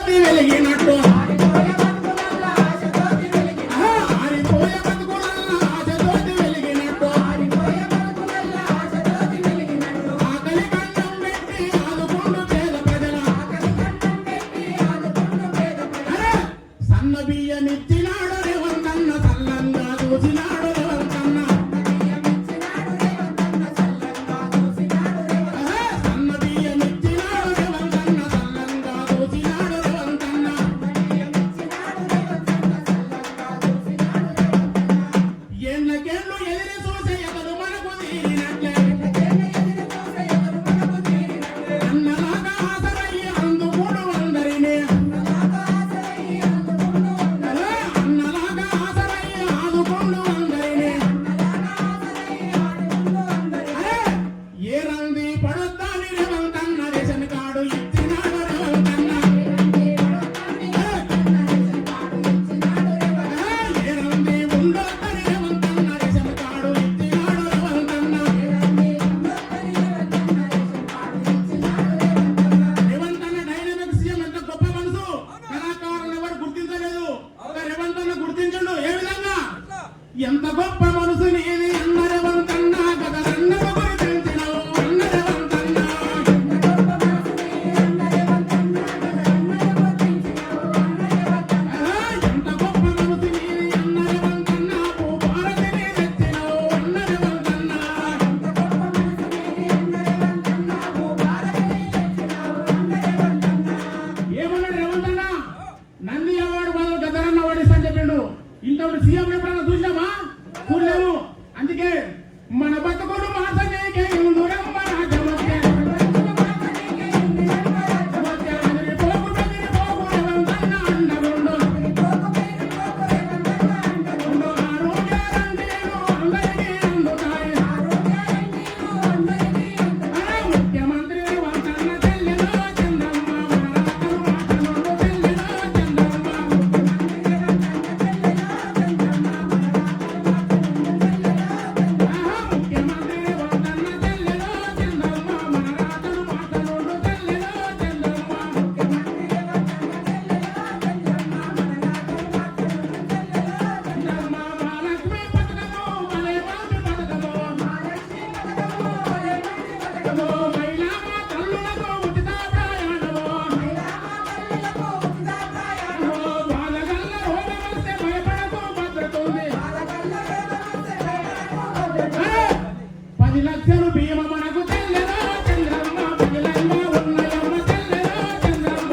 వెలిగినట్టు బియ్యమిచ్చినాడు రేవంతన్న సల్లంగా చూసినాడు రేవంతన్న సన్న బియ్యమిచ్చినాడు రేవంతన్న సల్లంగా చూసినాడు రేవంతన్న ఏళ్ళకేళ్ళు ఎదిరి చూసే ఎదురు మనకు తీరినట్లే అన్నలాగా ఆసరయ్యి అందుకుడు అందరినీ ఎంత గొప్ప మనసు నీది అన్నరేవంతన్నా కదా అన్నవ గురించినవు అన్నరేవంతన్నా ఎంత గొప్ప మనసు నీది అన్నరేవంతన్నా ఓ భారతిని తెచ్చినవు అన్నరేవంతన్నా ఏమన్నాడు రేవంతన్నా నంది అవార్డు బదులు గదరన్న ఓడిస్తా చెప్పిండు ఇంతవరకు సీఎం ఎప్పుడన్నా చూసినామా చూడలేము అందుకే మన బతుకులు మాసనేకే దూరం మన జమకే లక్షలు భీమ మనకు తెల్లెదో చంద్రమ్మ పగిలమ్మ ఉన్నయమ్మ తెల్లెదో చంద్రమ్మ